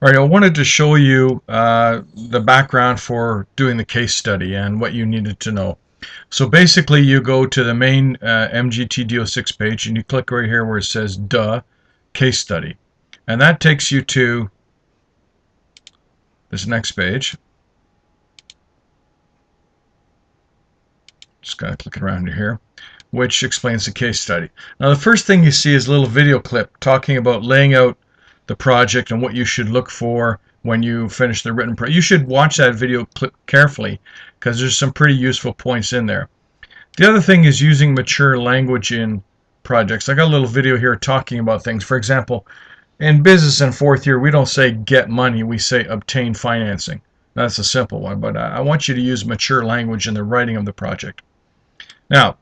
All right, I wanted to show you the background for doing the case study and what you needed to know. So basically, you go to the main MGTD06 page and you click right here where it says Duh, Case Study. And that takes you to this next page. Just got to click around here, which explains the case study. Now, the first thing you see is a little video clip talking about laying out the project and what you should look for when you finish the written project. You should watch that video clip carefully because there's some pretty useful points in there. The other thing is using mature language in projects. I got a little video here talking about things. For example, in business in fourth year, we don't say get money, we say obtain financing. That's a simple one, but I want you to use mature language in the writing of the project. Now,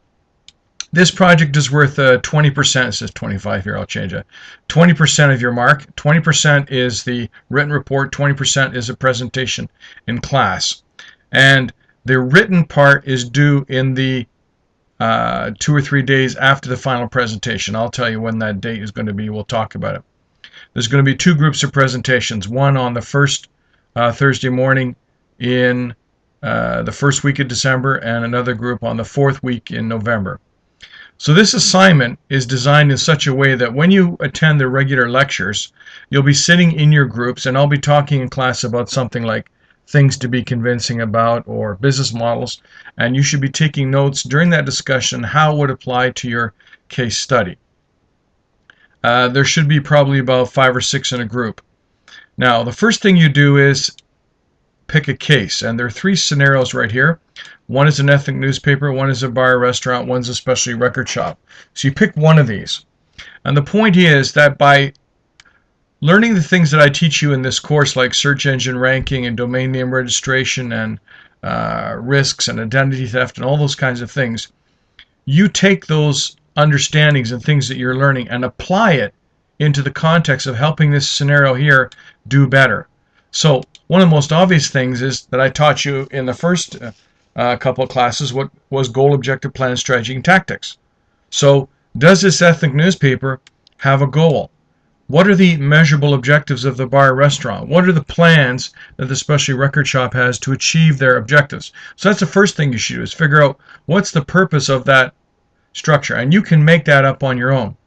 this project is worth 20%. It says 25 here. I'll change it. 20% of your mark. 20% is the written report. 20% is a presentation in class. And the written part is due in the 2 or 3 days after the final presentation. I'll tell you when that date is going to be. We'll talk about it. There's going to be 2 groups of presentations. One on the first Thursday morning in the first week of December, and another group on the 4th week in November. So this assignment is designed in such a way that when you attend the regular lectures, you'll be sitting in your groups, and I'll be talking in class about something like things to be convincing about or business models, and you should be taking notes during that discussion how it would apply to your case study. There should be probably about 5 or 6 in a group. Now, the first thing you do is pick a case, and there are 3 scenarios right here. One is an ethnic newspaper, one is a bar or restaurant, one's a specialty record shop. So you pick one of these. And the point is that by learning the things that I teach you in this course, like search engine ranking and domain name registration and risks and identity theft and all those kinds of things, you take those understandings and things that you're learning and apply it into the context of helping this scenario here do better. So one of the most obvious things is that I taught you in the first couple of classes what was goal, objective, plan, strategy, and tactics. So does this ethnic newspaper have a goal? What are the measurable objectives of the bar restaurant? What are the plans that the specialty record shop has to achieve their objectives? So that's the first thing you should do, is figure out what's the purpose of that structure, and you can make that up on your own.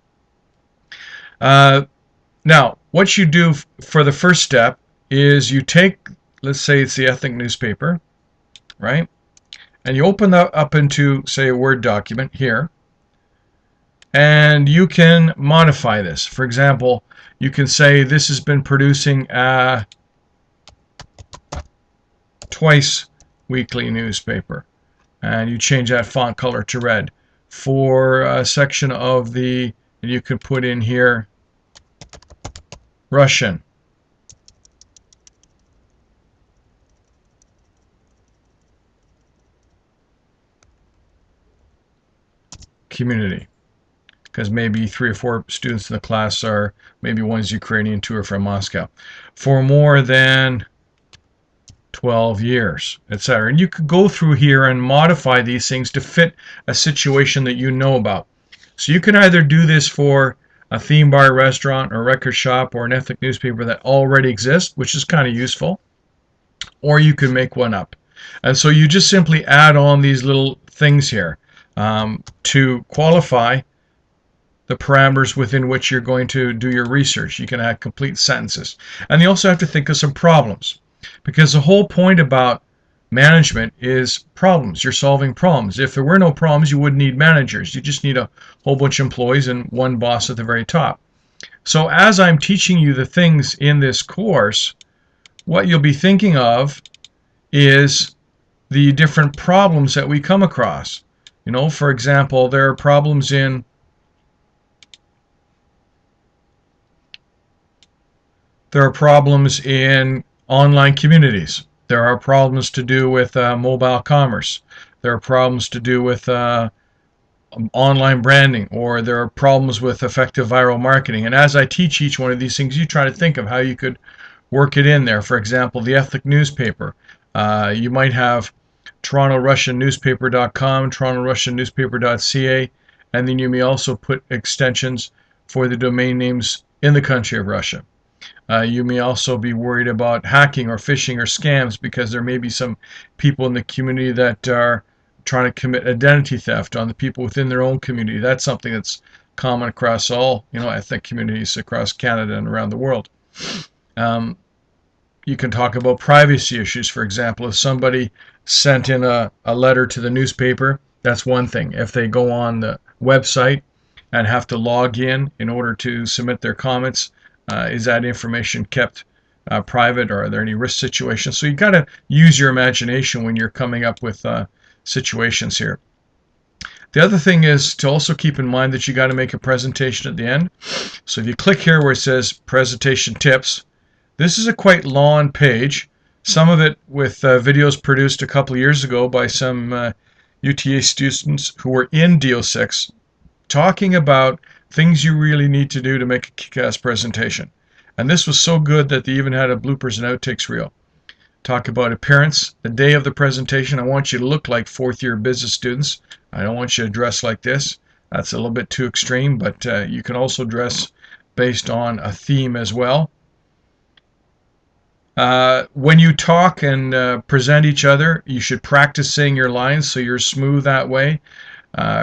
Now, what you do for the first step is you take, let's say it's the ethnic newspaper, right? And you open that up into, say, a Word document here, and you can modify this. For example, you can say this has been producing a twice weekly newspaper, and you change that font color to red. For a section of the, you can put in here Russian. Community, because maybe 3 or 4 students in the class are maybe one's Ukrainian, 2 are from Moscow, for more than 12 years, etc. And you could go through here and modify these things to fit a situation that you know about. So you can either do this for a theme bar, restaurant, or record shop, or an ethnic newspaper that already exists, which is kind of useful, or you can make one up. And so you just simply add on these little things here to qualify the parameters within which you're going to do your research. You can add complete sentences. And you also have to think of some problems, because the whole point about management is problems. You're solving problems. If there were no problems, you wouldn't need managers. You just need a whole bunch of employees and one boss at the very top. So as I'm teaching you the things in this course, what you'll be thinking of is the different problems that we come across. You know, for example, there are problems in online communities. There are problems to do with mobile commerce. There are problems to do with online branding, or there are problems with effective viral marketing. And as I teach each one of these things, you try to think of how you could work it in there. For example, the ethnic newspaper. You might have TorontoRussianNewspaper.com, TorontoRussianNewspaper.ca, and then you may also put extensions for the domain names in the country of Russia. You may also be worried about hacking or phishing or scams because there may be some people in the community that are trying to commit identity theft on the people within their own community. That's something that's common across all, ethnic communities across Canada and around the world. Um, you can talk about privacy issues. For example, if somebody sent in a letter to the newspaper, that's one thing. If they go on the website and have to log in order to submit their comments, is that information kept private, or are there any risk situations? So you got to use your imagination when you're coming up with situations here. The other thing is to also keep in mind that you got to make a presentation at the end. So if you click here where it says presentation tips, this is a quite long page, some of it with videos produced a couple of years ago by some UTA students who were in D06, talking about things you really need to do to make a kick-ass presentation. And this was so good that they even had a bloopers and outtakes reel. Talk about appearance. The day of the presentation, I want you to look like fourth-year business students. I don't want you to dress like this. That's a little bit too extreme, but you can also dress based on a theme as well. When you talk and present each other, you should practice saying your lines so you're smooth that way.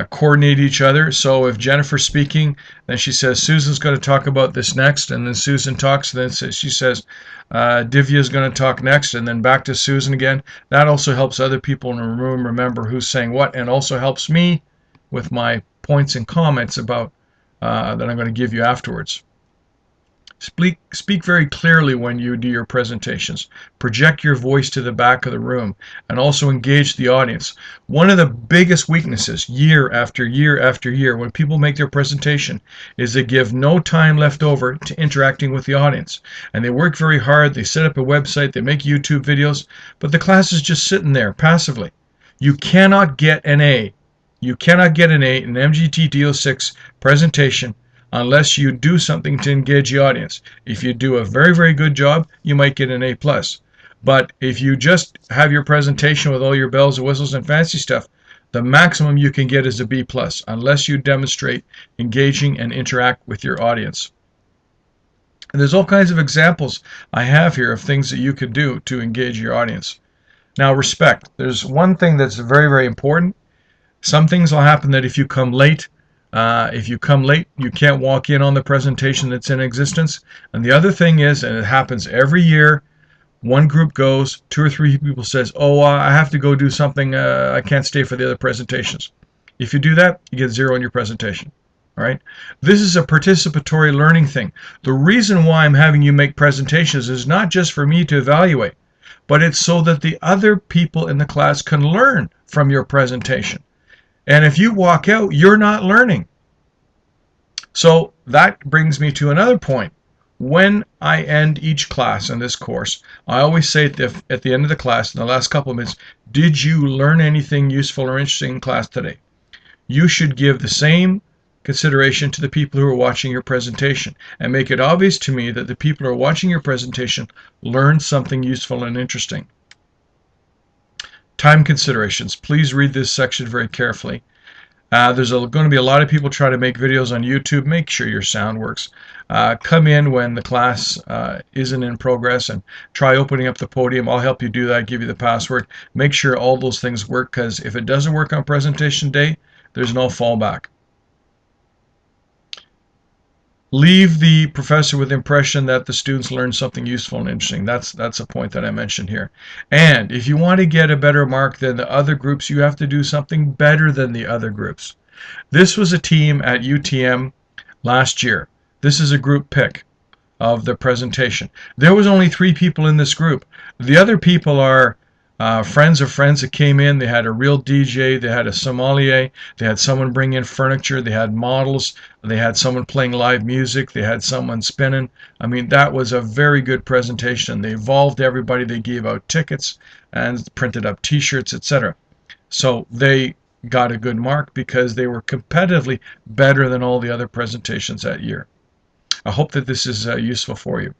Coordinate each other. So if Jennifer's speaking, then she says, Susan's going to talk about this next, and then Susan talks, and then she says, Divya's going to talk next, and then back to Susan again. That also helps other people in the room remember who's saying what, and also helps me with my points and comments about that I'm going to give you afterwards. Speak very clearly when you do your presentations. Project your voice to the back of the room and also engage the audience. One of the biggest weaknesses year after year after year when people make their presentation is they give no time left over to interacting with the audience. And they work very hard, they set up a website, they make YouTube videos, but the class is just sitting there passively. You cannot get an A. You cannot get an A in MGTD06 presentation unless you do something to engage the audience. If you do a very, very good job, you might get an A+. But if you just have your presentation with all your bells and whistles and fancy stuff, the maximum you can get is a B+, unless you demonstrate engaging and interact with your audience. And there's all kinds of examples I have here of things that you could do to engage your audience. Now, respect. There's one thing that's very, very important. Some things will happen that if you come late, you can't walk in on the presentation that's in existence. And the other thing is, and it happens every year, one group goes, 2 or 3 people says, oh, I have to go do something, I can't stay for the other presentations. If you do that, you get 0 on your presentation. All right? This is a participatory learning thing. The reason why I'm having you make presentations is not just for me to evaluate, but it's so that the other people in the class can learn from your presentation. And if you walk out, you're not learning. So that brings me to another point. When I end each class in this course, I always say at the end of the class, in the last couple of minutes, did you learn anything useful or interesting in class today? You should give the same consideration to the people who are watching your presentation and make it obvious to me that the people who are watching your presentation learned something useful and interesting. Time considerations. Please read this section very carefully. There's going to be a lot of people trying to make videos on YouTube. Make sure your sound works. Come in when the class isn't in progress and try opening up the podium. I'll help you do that, give you the password. Make sure all those things work, because if it doesn't work on presentation day, there's no fallback. Leave the professor with the impression that the students learned something useful and interesting. That's a point that I mentioned here. And if you want to get a better mark than the other groups, you have to do something better than the other groups. This was a team at UTM last year. This is a group pick of the presentation. There was only 3 people in this group. The other people are friends of friends that came in. They had a real DJ, they had a sommelier, they had someone bring in furniture, they had models, they had someone playing live music, they had someone spinning. I mean, that was a very good presentation. They involved everybody, they gave out tickets and printed up t-shirts, etc. So they got a good mark because they were competitively better than all the other presentations that year. I hope that this is useful for you.